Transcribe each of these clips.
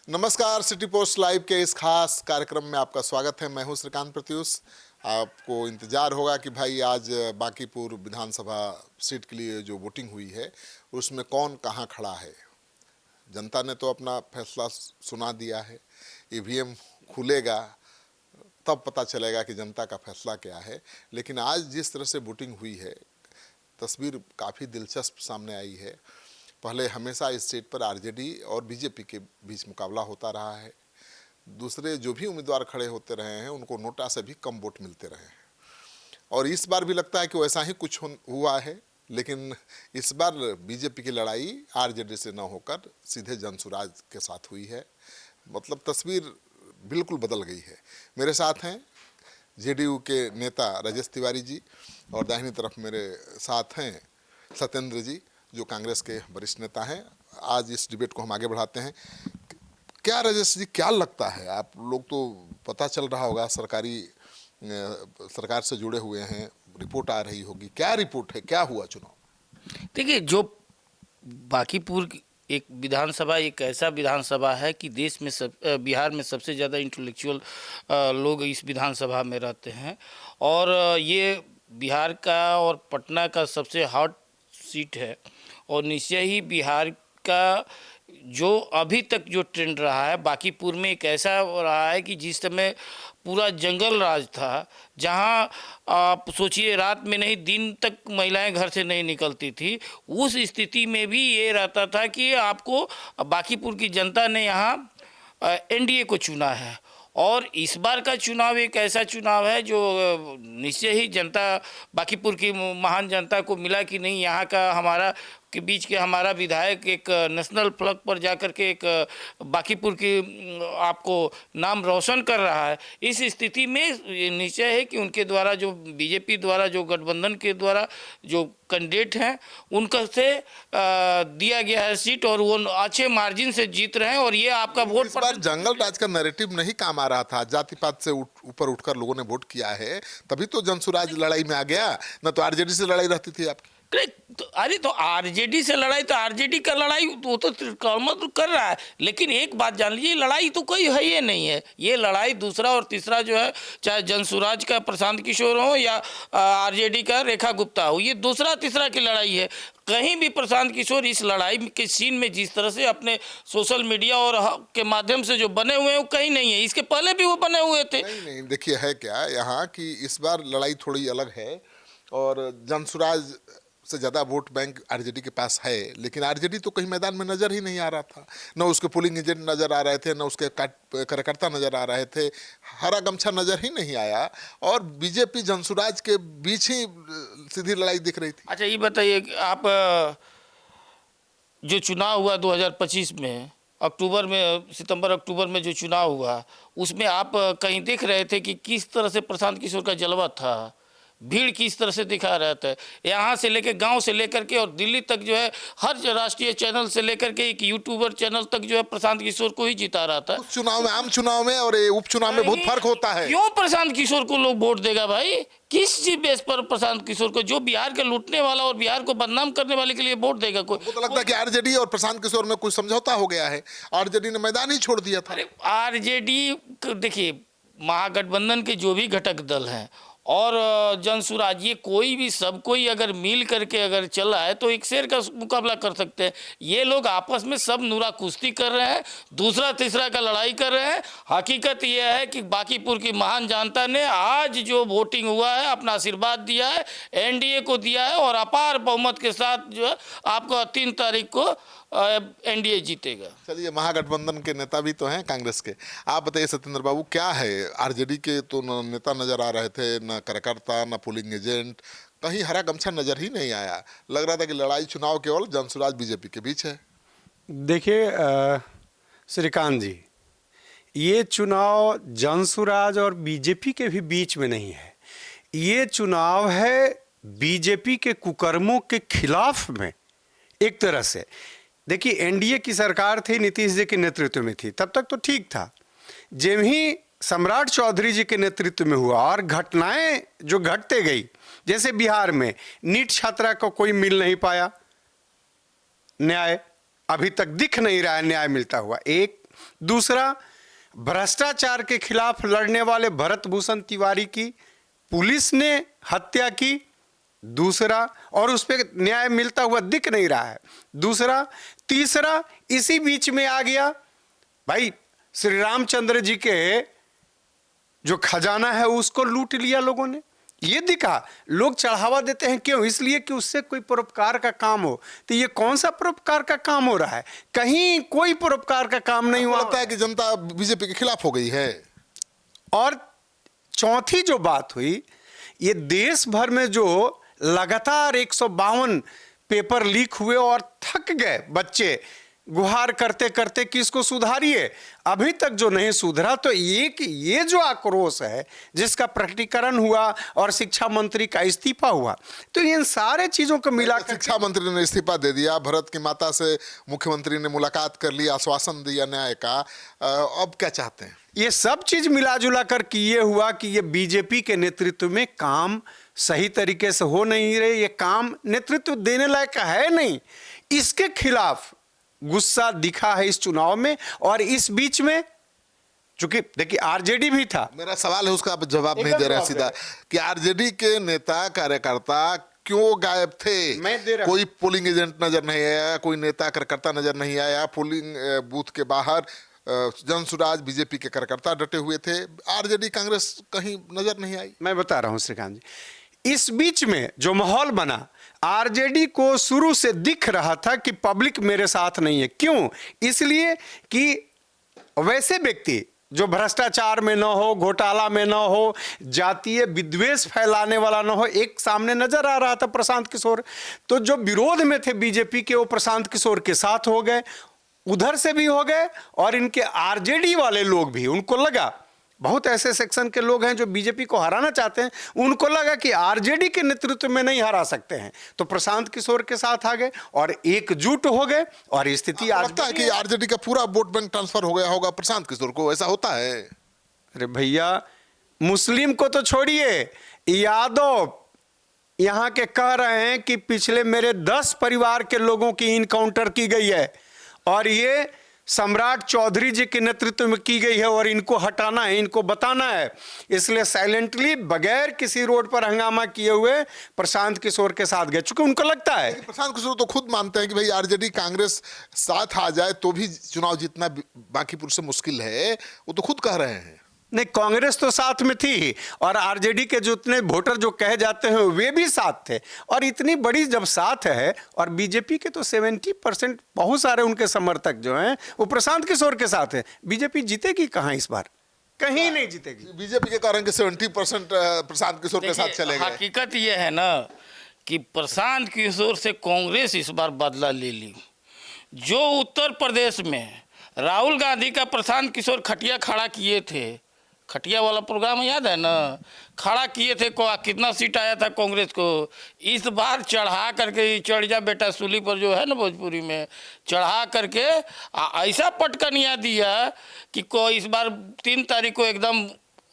नमस्कार, city post live के इस खास कार्यक्रम में आपका स्वागत है। मैं हूं श्रीकांत प्रत्युष। आपको इंतजार होगा कि भाई आज बांकीपुर विधानसभा सीट के लिए जो वोटिंग हुई है उसमें कौन कहां खड़ा है। जनता ने तो अपना फैसला सुना दिया है। ईवीएम खुलेगा तब पता चलेगा कि जनता का फैसला क्या है। लेकिन आज जिस तरह से वोटिंग हुई है, तस्वीर काफ़ी दिलचस्प सामने आई है। पहले हमेशा इस सीट पर आरजेडी और बीजेपी के बीच मुकाबला होता रहा है। दूसरे जो भी उम्मीदवार खड़े होते रहे हैं उनको नोटा से भी कम वोट मिलते रहे हैं और इस बार भी लगता है कि वैसा ही कुछ हुआ है। लेकिन इस बार बीजेपी की लड़ाई आरजेडी से न होकर सीधे जनसुराज के साथ हुई है। मतलब तस्वीर बिल्कुल बदल गई है। मेरे साथ हैं जेडीयू के नेता राजेश तिवारी जी और दाहिनी तरफ मेरे साथ हैं सत्येंद्र जी जो कांग्रेस के वरिष्ठ नेता हैं। आज इस डिबेट को हम आगे बढ़ाते हैं। क्या राजेश जी, क्या लगता है, आप लोग तो पता चल रहा होगा सरकार से जुड़े हुए हैं, रिपोर्ट आ रही होगी, क्या रिपोर्ट है, क्या हुआ चुनाव? देखिए, जो बांकीपुर एक विधानसभा एक ऐसा विधानसभा है कि देश में बिहार में सबसे ज़्यादा इंटेलेक्चुअल लोग इस विधानसभा में रहते हैं और ये बिहार का और पटना का सबसे हॉट सीट है और निश्चय ही बिहार का जो अभी तक जो ट्रेंड रहा है बांकीपुर में एक ऐसा रहा है कि जिस समय पूरा जंगल राज था, जहां आप सोचिए रात में नहीं दिन तक महिलाएं घर से नहीं निकलती थी, उस स्थिति में भी ये रहता था कि आपको बांकीपुर की जनता ने यहाँ एनडीए को चुना है। और इस बार का चुनाव एक ऐसा चुनाव है जो निश्चय ही जनता बांकीपुर की महान जनता को मिला कि नहीं, यहाँ का हमारा के बीच के हमारा विधायक एक नेशनल फ्लैग पर जाकर के एक बांकीपुर की आपको नाम रोशन कर रहा है। इस स्थिति में निश्चय है कि उनके द्वारा जो बीजेपी द्वारा जो गठबंधन के द्वारा जो कैंडिडेट हैं उनका से दिया गया है सीट और वो अच्छे मार्जिन से जीत रहे हैं और ये आपका वोट इस बार जंगल राज का नैरेटिव नहीं काम आ रहा था। जाति पात से ऊपर उठकर लोगों ने वोट किया है, तभी तो जनसुराज लड़ाई में आ गया। न तो आरजेडी से लड़ाई रहती थी आपकी। अरे तो आरजेडी से लड़ाई, तो आरजेडी का लड़ाई वो तो त्रिकोणमत कर रहा है। लेकिन एक बात जान लीजिए, लड़ाई तो कोई है ये नहीं है। ये लड़ाई दूसरा और तीसरा जो है, चाहे जनसुराज का प्रशांत किशोर हो या आरजेडी का रेखा गुप्ता हो, ये दूसरा तीसरा की लड़ाई है। कहीं भी प्रशांत किशोर इस लड़ाई के सीन में जिस तरह से अपने सोशल मीडिया और के माध्यम से जो बने हुए हैं वो कहीं नहीं है। इसके पहले भी वो बने हुए थे। नहीं, देखिए है क्या यहाँ कि इस बार लड़ाई थोड़ी अलग है और जनसुराज से ज़्यादा वोट बैंक आरजेडी के पास है। लेकिन आरजेडी तो कहीं मैदान में नज़र ही नहीं आ रहा था। न उसके पोलिंग एजेंट नज़र आ रहे थे, न उसके कार्यकर्ता नज़र आ रहे थे। हरा गमछा नज़र ही नहीं आया और बीजेपी जनसुराज के बीच ही सीधी लड़ाई दिख रही थी। अच्छा, ये बताइए कि आप जो चुनाव हुआ 2025 में अक्टूबर में, सितंबर अक्टूबर में जो चुनाव हुआ, उसमें आप कहीं देख रहे थे कि किस तरह से प्रशांत किशोर का जलवा था, भीड़ किस तरह से दिखा रहा था। यहाँ से लेकर गांव से लेकर के और दिल्ली तक जो है हर राष्ट्रीय चैनल से लेकर के एक यूट्यूबर चैनल तक जो है प्रशांत किशोर को ही जिता रहा था। उस चुनाव में, आम चुनाव में और उपचुनाव में बहुत फर्क होता है। क्यों प्रशांत किशोर को लोग वोट देगा भाई? किस चीज बेस पर प्रशांत किशोर को, जो बिहार के लूटने वाला और बिहार को बदनाम करने वाले के लिए वोट देगा कोई? तो लगता है कि आरजेडी और प्रशांत किशोर में कुछ समझौता हो गया है। आरजेडी ने मैदान ही छोड़ दिया था। आरजेडी देखिए, महागठबंधन के जो भी घटक दल हैं और जनसुराज, ये कोई भी सब कोई अगर मिल करके अगर चला है तो एक शेर का मुकाबला कर सकते हैं। ये लोग आपस में सब नूरा कुश्ती कर रहे हैं, दूसरा तीसरा का लड़ाई कर रहे हैं। हकीकत यह है कि बांकीपुर की महान जनता ने आज जो वोटिंग हुआ है अपना आशीर्वाद दिया है, एनडीए को दिया है और अपार बहुमत के साथ जो है आपको 3 तारीख को एनडीए जीतेगा। चलिए, महागठबंधन के नेता भी तो हैं कांग्रेस के। आप बताइए सत्येंद्र बाबू, क्या है, आरजेडी के तो न नेता नजर आ रहे थे, न कार्यकर्ता, न पोलिंग एजेंट, कहीं हरा गमछा नजर ही नहीं आया। लग रहा था कि लड़ाई चुनाव केवल जनसुराज बीजेपी के बीच है। देखिए श्रीकांत जी, ये चुनाव जनसुराज और बीजेपी के भी बीच में नहीं है। ये चुनाव है बीजेपी के कुकर्मों के खिलाफ में। एक तरह से देखिए, एनडीए की सरकार थी, नीतीश जी के नेतृत्व में थी, तब तक तो ठीक था। जब ही सम्राट चौधरी जी के नेतृत्व में हुआ और घटनाएं जो घटते गई, जैसे बिहार में नीट छात्रा को कोई मिल नहीं पाया न्याय, अभी तक दिख नहीं रहा है न्याय मिलता हुआ। एक दूसरा, भ्रष्टाचार के खिलाफ लड़ने वाले भरत भूषण तिवारी की पुलिस ने हत्या की। दूसरा, और उस पर न्याय मिलता हुआ दिख नहीं रहा है। दूसरा, तीसरा, इसी बीच में आ गया भाई श्री रामचंद्र जी के जो खजाना है उसको लूट लिया लोगों ने। ये दिखा, लोग चढ़ावा देते हैं क्यों? इसलिए कि उससे कोई परोपकार का काम हो। तो ये कौन सा परोपकार का काम हो रहा है? कहीं कोई परोपकार का काम नहीं हुआ। लगता है कि जनता बीजेपी के खिलाफ हो गई है। और चौथी जो बात हुई, ये देश भर में जो लगातार 152 पेपर लीक हुए और थक गए बच्चे गुहार करते करते कि इसको सुधारिए, अभी तक जो नहीं सुधरा। तो ये जो आक्रोश है जिसका प्रकटीकरण हुआ और शिक्षा मंत्री का इस्तीफा हुआ, तो इन सारे चीजों को मिलाकर शिक्षा मंत्री ने इस्तीफा दे दिया, भरत की माता से मुख्यमंत्री ने मुलाकात कर ली, आश्वासन दिया न्याय का। अब क्या चाहते हैं? ये सब चीज मिला जुला कर कि ये हुआ कि ये बीजेपी के नेतृत्व में काम सही तरीके से हो नहीं रहे, ये काम नेतृत्व देने लायक है नहीं। इसके खिलाफ गुस्सा दिखा है इस चुनाव में। और इस बीच में चूंकि देखिए आरजेडी भी था, मेरा सवाल है उसका आप जवाब नहीं दे रहे सीधा, कि आरजेडी के नेता कार्यकर्ता क्यों गायब थे? मैं दे रहा कोई पोलिंग एजेंट नजर नहीं आया, कोई नेता कार्यकर्ता नजर नहीं आया। पोलिंग बूथ के बाहर जनसुराज बीजेपी के कार्यकर्ता डटे हुए थे, आरजेडी कांग्रेस कहीं नजर नहीं आई। मैं बता रहा हूं श्रीकांत जी, इस बीच में जो माहौल बना, आरजेडी को शुरू से दिख रहा था कि पब्लिक मेरे साथ नहीं है। क्यों? इसलिए कि वैसे व्यक्ति जो भ्रष्टाचार में न हो, घोटाला में न हो, जातीय विद्वेष फैलाने वाला न हो, एक सामने नजर आ रहा था प्रशांत किशोर। तो जो विरोध में थे बीजेपी के, वो प्रशांत किशोर के साथ हो गए, उधर से भी हो गए। और इनके आरजेडी वाले लोग भी, उनको लगा, बहुत ऐसे सेक्शन के लोग हैं जो बीजेपी को हराना चाहते हैं, उनको लगा कि आरजेडी के नेतृत्व में नहीं हरा सकते हैं, तो प्रशांत किशोर के साथ आ गए और एकजुट हो गए। और स्थिति आज लगता है कि आरजेडी का पूरा वोट बैंक ट्रांसफर हो गया होगा प्रशांत किशोर को, ऐसा होता है? अरे भैया, मुस्लिम को तो छोड़िए, यादव यहां के कह रहे हैं कि पिछले मेरे 10 परिवार के लोगों की इनकाउंटर की गई है और ये सम्राट चौधरी जी के नेतृत्व में की गई है और इनको हटाना है, इनको बताना है। इसलिए साइलेंटली बगैर किसी रोड पर हंगामा किए हुए प्रशांत किशोर के साथ गए, चूंकि उनको लगता है। प्रशांत किशोर तो खुद मानते हैं कि भाई आरजेडी कांग्रेस साथ आ जाए तो भी चुनाव जीतना बांकीपुर से मुश्किल है, वो तो खुद कह रहे हैं। नहीं, कांग्रेस तो साथ में थी और आरजेडी के जितने वोटर जो कहे जाते हैं वे भी साथ थे। और इतनी बड़ी जब साथ है, और बीजेपी के तो 70% बहुत सारे उनके समर्थक जो हैं वो प्रशांत किशोर के साथ हैं। बीजेपी जीतेगी कहाँ इस बार? कहीं नहीं जीतेगी। बीजेपी के कारण कि 70% प्रशांत किशोर के साथ चले गए। हकीकत ये है ना कि प्रशांत किशोर से कांग्रेस इस बार बदला ले ली। जो उत्तर प्रदेश में राहुल गांधी का प्रशांत किशोर खटिया खड़ा किए थे, खटिया वाला प्रोग्राम याद है ना, खड़ा किए थे, कितना सीट आया था कांग्रेस को। इस बार चढ़ा करके, चढ़ जा बेटा सूली पर जो है ना भोजपुरी में, चढ़ा करके ऐसा पटकनिया दिया कि को इस बार 3 तारीख को एकदम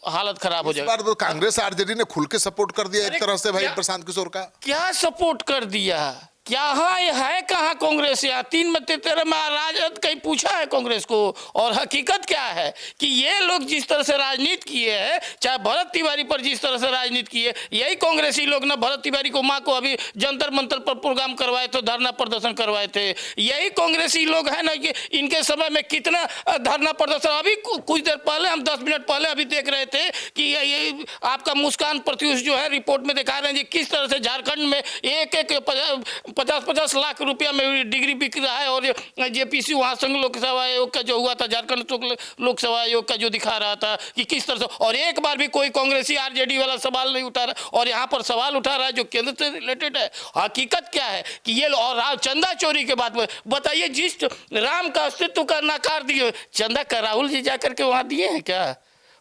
हालत खराब हो जाएगी। इस बार तो कांग्रेस आरजेडी ने खुल के सपोर्ट कर दिया एक तरह से भाई प्रशांत किशोर का। क्या सपोर्ट कर दिया? क्या है कहाँ कांग्रेस? या 3 में 13 में राजद कहीं पूछा है कांग्रेस को? और हकीकत क्या है कि ये लोग जिस तरह से राजनीति किए हैं, चाहे भरत तिवारी पर जिस तरह से राजनीति किए, यही कांग्रेसी लोग ना भरत तिवारी को माँ को अभी जंतर मंतर पर प्रोग्राम करवाए थे, धरना प्रदर्शन करवाए थे। यही कांग्रेसी लोग हैं ना कि इनके समय में कितना धरना प्रदर्शन। अभी कुछ देर पहले, हम 10 मिनट पहले अभी देख रहे थे कि ये आपका मुस्कान प्रत्युष जो है रिपोर्ट में दिखा रहे हैं कि किस तरह से झारखंड में एक 50-50 लाख रुपया में डिग्री बिक रहा है। और जेपीसी वहाँ संघ लोकसभा आयोग का जो हुआ था, झारखंड लोकसभा आयोग का जो दिखा रहा था कि किस तरह से, और एक बार भी कोई कांग्रेसी आरजेडी वाला सवाल नहीं उठा रहा। और यहाँ पर सवाल उठा रहा है जो केंद्र से रिलेटेड है। हकीकत क्या है कि ये, और चंदा चोरी के बात में बताइए, जिस राम का अस्तित्व का नकार दिए, चंदा का राहुल जी जाकर के वहाँ दिए हैं क्या?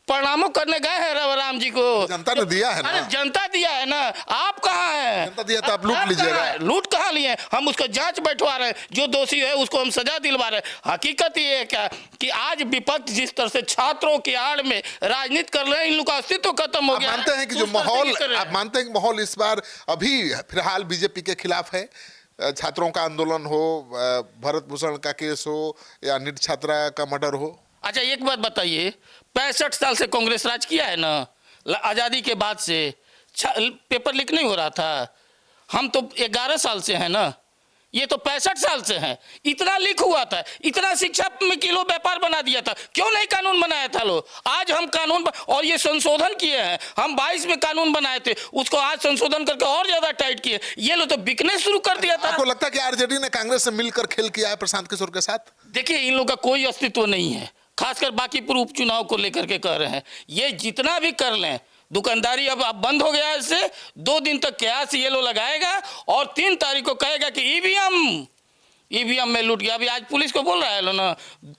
प्रणामों करने गए हैं राम जी को, जनता ने दिया है ना। अरे जनता दिया है ना, आप कहाँ हैं? जनता दिया तो आप लूट लीजिएगा। लूट कहाँ लिए? हम उसका जांच बैठवा रहे हैं, जो दोषी है उसको हम सजा दिलवा रहे हैं। हकीकत ये है क्या कि आज विपक्ष जिस तरह से छात्रों की आड़ में राजनीति कर रहे हैं, इन लोग का अस्तित्व खत्म हो गया। मानते हैं कि जो माहौल, आप मानते हैं कि माहौल इस बार अभी फिलहाल बीजेपी के खिलाफ है? छात्रों का आंदोलन हो, भरत भूषण का केस हो, या नीट छात्रा का मर्डर हो। अच्छा एक बात बताइए, 65 साल से कांग्रेस राज किया है ना, आज़ादी के बाद से पेपर लीक नहीं हो रहा था। हम तो 11 साल से हैं ना, ये तो 65 साल से हैं। इतना लीक हुआ था, इतना शिक्षा में किलो व्यापार बना दिया था, क्यों नहीं कानून बनाया था लोग? आज हम कानून और ये संशोधन किए हैं। हम 22 में कानून बनाए थे, उसको आज संशोधन करके और ज्यादा टाइट किए। ये लोग तो बिकने शुरू कर दिया था। आपको लगता है कि आरजेडी ने कांग्रेस से मिलकर खेल किया है प्रशांत किशोर के साथ? देखिए इन लोगों का कोई अस्तित्व नहीं है, खासकर बांकीपुर उपचुनाव को लेकर के कह रहे हैं। ये जितना भी कर लें, दुकानदारी अब बंद हो गया है। इससे 2 दिन तक कैश ये लोग लगाएगा और 3 तारीख को कहेगा कि ईवीएम में लूट गया। अभी आज पुलिस को बोल रहा है लो ना,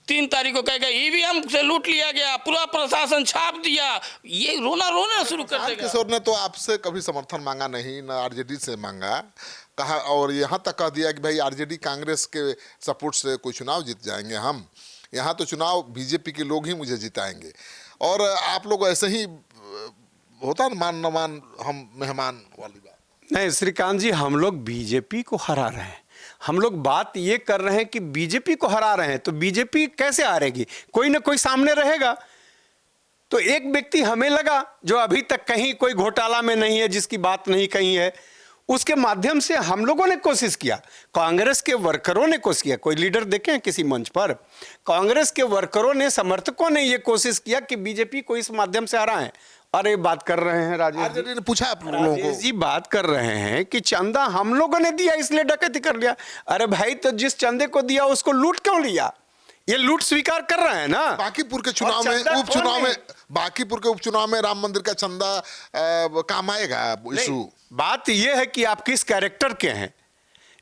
3 तारीख को कहेगा ईवीएम से लूट लिया गया, पूरा प्रशासन छाप दिया। ये रोना शुरू कर देगा। किशोर ने तो आपसे कभी समर्थन मांगा नहीं, ना आरजेडी से मांगा, कहा और यहाँ तक कह दिया कि भाई आरजेडी कांग्रेस के सपोर्ट से कोई चुनाव जीत जाएंगे, हम यहाँ तो चुनाव बीजेपी के लोग ही मुझे जिताएंगे। और आप लोग ऐसे ही होता न मान हम मेहमान वाली बात। नहीं श्रीकांत जी, हम लोग बीजेपी को हरा रहे हैं। हम लोग बात ये कर रहे हैं कि बीजेपी को हरा रहे हैं, तो बीजेपी कैसे हारेगी? कोई ना कोई सामने रहेगा। तो एक व्यक्ति हमें लगा जो अभी तक कहीं कोई घोटाला में नहीं है, जिसकी बात नहीं कही है, उसके माध्यम से हम लोगों ने कोशिश किया, कांग्रेस के वर्करों ने कोशिश किया। कोई लीडर देखे हैं किसी मंच पर? कांग्रेस के वर्करों ने, समर्थकों ने ये कोशिश किया कि बीजेपी को इस माध्यम से हराएं। अरे बात कर रहे हैं राजेश जी ने पूछा आप लोगों को, जी बात कर रहे हैं कि चंदा हम लोगों ने दिया इसलिए डकैती कर लिया। अरे भाई, तो जिस चंदे को दिया उसको लूट क्यों लिया? ये लूट स्वीकार कर रहे हैं ना। बांकीपुर के चुनाव में, उपचुनाव में, बांकीपुर के उपचुनाव में राम मंदिर का चंदा काम आएगा इशू। बात यह है कि आप किस कैरेक्टर के हैं।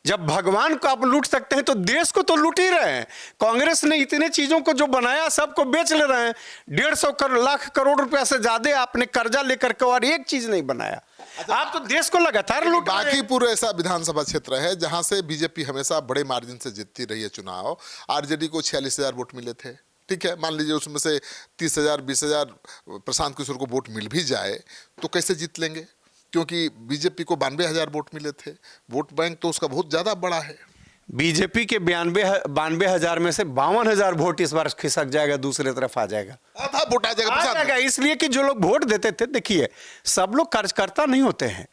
जब भगवान को आप लूट सकते हैं तो देश को तो लूट ही रहे हैं। कांग्रेस ने इतने चीजों को जो बनाया सबको बेच ले रहे हैं। 150 लाख करोड़ रुपया से ज्यादा आपने कर्जा लेकर के और एक चीज नहीं बनाया। आप तो देश को लगातार लूट रहे हैं। बांकीपुर ऐसा विधानसभा क्षेत्र है जहां से बीजेपी हमेशा बड़े मार्जिन से जीतती रही है चुनाव। आरजेडी को 46,000 वोट मिले थे, ठीक है, मान लीजिए उसमें से 30,000 20,000 प्रशांत किशोर को वोट मिल भी जाए तो कैसे जीत लेंगे? क्योंकि बीजेपी को 92,000 वोट मिले थे। वोट बैंक तो उसका बहुत ज्यादा बड़ा है। बीजेपी के 92,000 में से 52,000 वोट इस बार खिसक जाएगा, दूसरी तरफ आ जाएगा, आधा वोट आ जाएगा। इसलिए कि जो लोग वोट देते थे, देखिए सब लोग कार्यकर्ता नहीं होते हैं,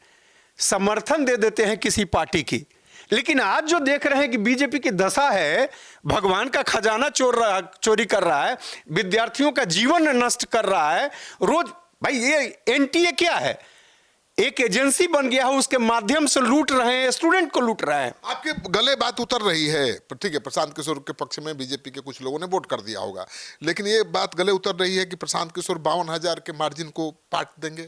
समर्थन दे देते हैं किसी पार्टी की। लेकिन आज जो देख रहे हैं कि बीजेपी की दशा है, भगवान का खजाना चोरी कर रहा है, विद्यार्थियों का जीवन नष्ट कर रहा है रोज। भाई ये एनटीए क्या है? एक एजेंसी बन गया है, उसके माध्यम से लूट रहे हैं, स्टूडेंट को लूट रहे हैं। आपके गले बात उतर रही है, ठीक है, प्रशांत किशोर के पक्ष में बीजेपी के कुछ लोगों ने वोट कर दिया होगा, लेकिन ये बात गले उतर रही है कि प्रशांत किशोर 52,000 के मार्जिन को पाट देंगे,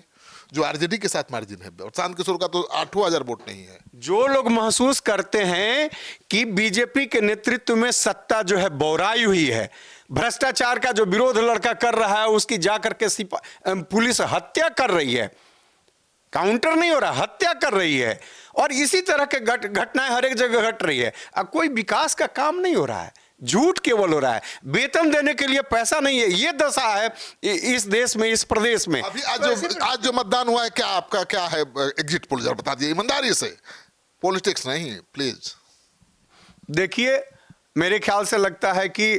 जो आरजेडी के साथ मार्जिन है। प्रशांत किशोर का तो 8,000 वोट नहीं है। जो लोग महसूस करते हैं कि बीजेपी के नेतृत्व में सत्ता जो है बौराई हुई है, भ्रष्टाचार का जो विरोध लड़का कर रहा है उसकी जाकर के पुलिस हत्या कर रही है, काउंटर नहीं हो रहा, हत्या कर रही है, और इसी तरह के घटनाएं हर एक जगह घट रही है। अब कोई विकास का काम नहीं हो रहा है, झूठ केवल हो रहा है, वेतन देने के लिए पैसा नहीं है। ये दशा है इस देश में, इस प्रदेश में। अभी आज जो मतदान हुआ है, क्या आपका क्या है एग्जिट पोल, जरा बता दीजिए ईमानदारी से, पॉलिटिक्स नहीं प्लीज। देखिए मेरे ख्याल से लगता है कि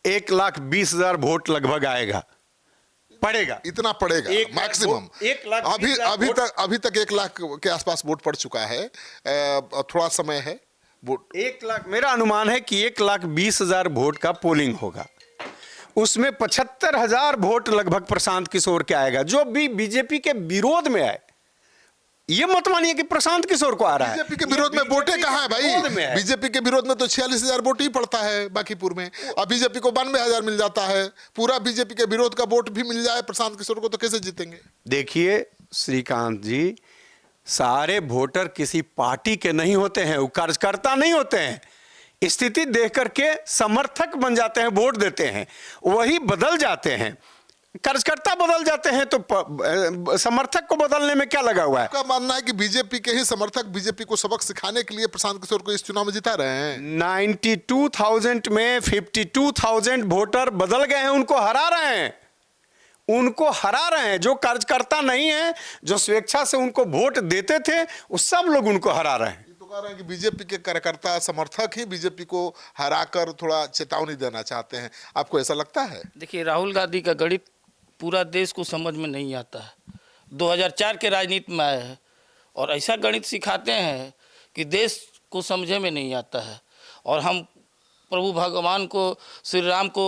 1,20,000 वोट लगभग आएगा, पड़ेगा, इतना पड़ेगा मैक्सिमम। अभी तक 1 लाख के आसपास वोट पड़ चुका है, थोड़ा समय है। 1 लाख, मेरा अनुमान है कि 1,20,000 वोट का पोलिंग होगा, उसमें 75,000 वोट लगभग प्रशांत किशोर के आएगा, जो भी बीजेपी के विरोध में आए। ये मत मानिए कि प्रशांत किशोर को आ रहा है। बीजेपी के विरोध में वोटें कहाँ है भाई? बीजेपी के विरोध में तो 46,000 वोट ही पड़ता है बांकीपुर में, अब बीजेपी को 92,000 मिल जाता है। पूरा बीजेपी के विरोध का वोट भी मिल जाए प्रशांत किशोर को तो कैसे जीतेंगे? देखिए श्रीकांत जी, सारे वोटर किसी पार्टी के नहीं होते हैं, वो कार्यकर्ता नहीं होते हैं। स्थिति देख करके समर्थक बन जाते हैं, वोट देते हैं, वही बदल जाते हैं। कार्यकर्ता बदल जाते हैं तो समर्थक को बदलने में क्या लगा हुआ है? आपका मानना है कि बीजेपी के ही समर्थक बीजेपी को सबक सिखाने के लिए प्रशांत किशोर को इस चुनाव में जिता रहे हैं? 92,000 में 52,000 वोटर बदल गए हैं, उनको हरा रहे हैं, उनको हरा रहे हैं। जो कार्यकर्ता नहीं है, जो स्वेच्छा से उनको वोट देते थे, वो सब लोग उनको हरा रहे हैं। कह रहे हैं कि बीजेपी के कार्यकर्ता समर्थक ही बीजेपी को हराकर थोड़ा चेतावनी देना चाहते हैं, आपको ऐसा लगता है? देखिए, राहुल गांधी का गणित पूरा देश को समझ में नहीं आता है। 2004 के राजनीति में आए हैं और ऐसा गणित सिखाते हैं कि देश को समझे में नहीं आता है। और हम प्रभु भगवान को, श्री राम को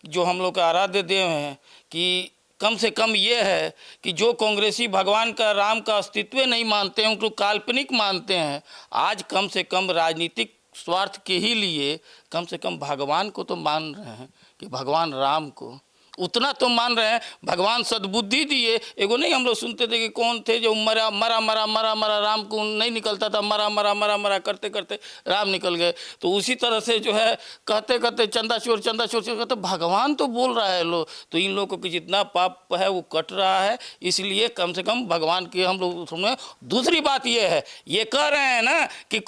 जो हम लोग का आराध्य देव हैं, कि कम से कम ये है कि जो कांग्रेसी भगवान का, राम का अस्तित्व नहीं मानते हैं, उनको काल्पनिक मानते हैं, आज कम से कम राजनीतिक स्वार्थ के ही लिए कम से कम भगवान को तो मान रहे हैं, कि भगवान राम को उतना तो मान रहे हैं। भगवान सद्बुद्धि दिए। एगो नहीं हम लोग सुनते थे कि कौन थे जो मरा मरा मरा मरा मरा, राम को नहीं निकलता था, मरा मरा मरा मरा करते करते राम निकल गए। तो उसी तरह से जो है कहते कहते चंदा चोर कहते भगवान तो बोल रहा है लोग, तो इन लोगों को जितना पाप है वो कट रहा है। इसलिए कम से कम भगवान के हम लोग सुने। दूसरी बात ये है, ये कह रहे हैं ना कि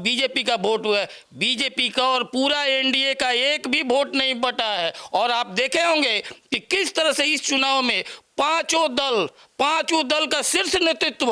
बीजेपी का वोट हुआ है, बीजेपी का और पूरा एनडीए का एक भी वोट नहीं बटा है। और आप देखे होंगे कि किस तरह से इस चुनाव में पांचों दल का शीर्ष नेतृत्व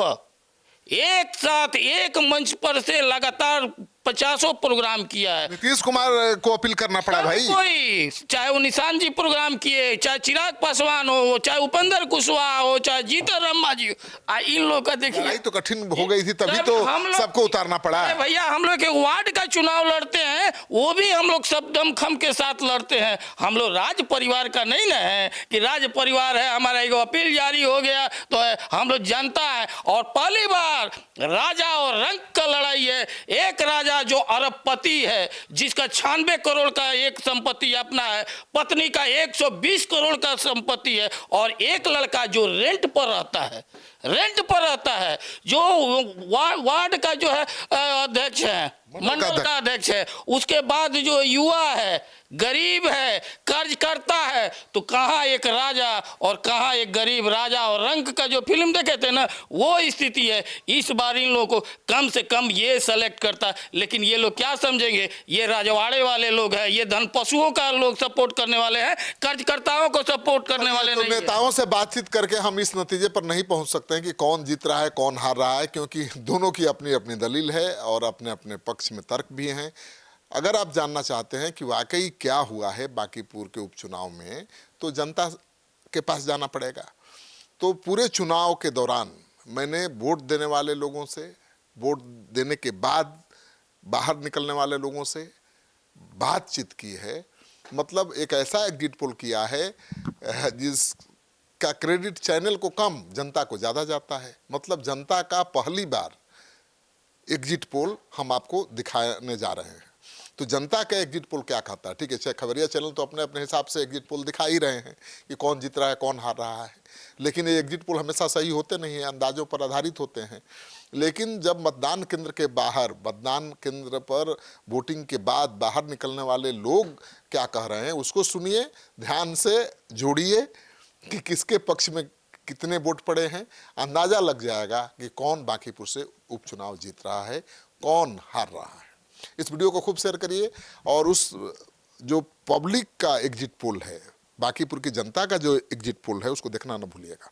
एक साथ एक मंच पर से लगातार 50 प्रोग्राम किया है। नीतीश कुमार को अपील करना पड़ा भाई। कोई चाहे वो निशान जी प्रोग्राम किए, चाहे चिराग पासवान हो, चाहे उपेंद्र कुशवाहा हो, चाहे जीतन राम मांझी हो, इन लोग का देखिए लड़ाई तो कठिन हो गई थी, तभी तो सबको उतारना पड़ा। भैया हम लोग एक वार्ड का चुनाव लड़ते हैं, वो भी हम लोग सब दमखम के साथ लड़ते हैं। हम लोग राज परिवार का नहीं ना है कि राज परिवार है हमारा एक अपील जारी हो गया तो है। हम लोग जनता है और पहली बार राजा और रंग का लड़ाई है। एक राजा जो अरबपति है, जिसका 96 करोड़ का एक संपत्ति अपना है, पत्नी का 120 करोड़ का संपत्ति है, और एक लड़का जो रेंट पर रहता है, जो वार्ड का जो है अध्यक्ष है, मंडल का अध्यक्ष है, उसके बाद जो युवा है, गरीब है, कर्ज करता है, तो कहाँ एक राजा और कहाँ एक गरीब। राजा और रंक का जो फिल्म देखे थे ना, वो स्थिति है। इस बार इन लोगों को कम से कम ये सेलेक्ट करता है। लेकिन ये लोग क्या समझेंगे, ये राजवाड़े वाले लोग हैं, ये धन पशुओं का लोग सपोर्ट करने वाले हैं, कर्जकर्ताओं को सपोर्ट करने वाले नहीं। नेताओं से बातचीत करके हम इस नतीजे पर नहीं पहुंच सकते हैं कि कौन जीत रहा है कौन हार रहा है, क्योंकि दोनों की अपनी अपनी दलील है और अपने अपने पक्ष में तर्क भी हैं। अगर आप जानना चाहते हैं कि वाकई क्या हुआ है बांकीपुर के उपचुनाव में, तो जनता के पास जाना पड़ेगा। तो पूरे चुनाव के दौरान मैंने वोट देने वाले लोगों से, वोट देने के बाद बाहर निकलने वाले लोगों से बातचीत की है। मतलब एक ऐसा एग्जिट पोल किया है जिसका क्रेडिट चैनल को कम, जनता को ज़्यादा जाता है। मतलब जनता का पहली बार एग्जिट पोल हम आपको दिखाने जा रहे हैं। तो जनता का एग्जिट पोल क्या कहता है, ठीक है, चाहे खबरिया चैनल तो अपने अपने हिसाब से एग्जिट पोल दिखा ही रहे हैं कि कौन जीत रहा है कौन हार रहा है, लेकिन ये एग्जिट पोल हमेशा सही होते नहीं हैं, अंदाजों पर आधारित होते हैं। लेकिन जब मतदान केंद्र के बाहर, मतदान केंद्र पर वोटिंग के बाद बाहर निकलने वाले लोग क्या कह रहे हैं, उसको सुनिए, ध्यान से जोड़िए कि किसके पक्ष में कितने वोट पड़े हैं। अंदाजा लग जाएगा कि कौन बांकीपुर से उपचुनाव जीत रहा है, कौन हार रहा है। इस वीडियो को खूब शेयर करिए और उस जो पब्लिक का एग्जिट पोल है, बांकीपुर की जनता का जो एग्जिट पोल है, उसको देखना न भूलिएगा।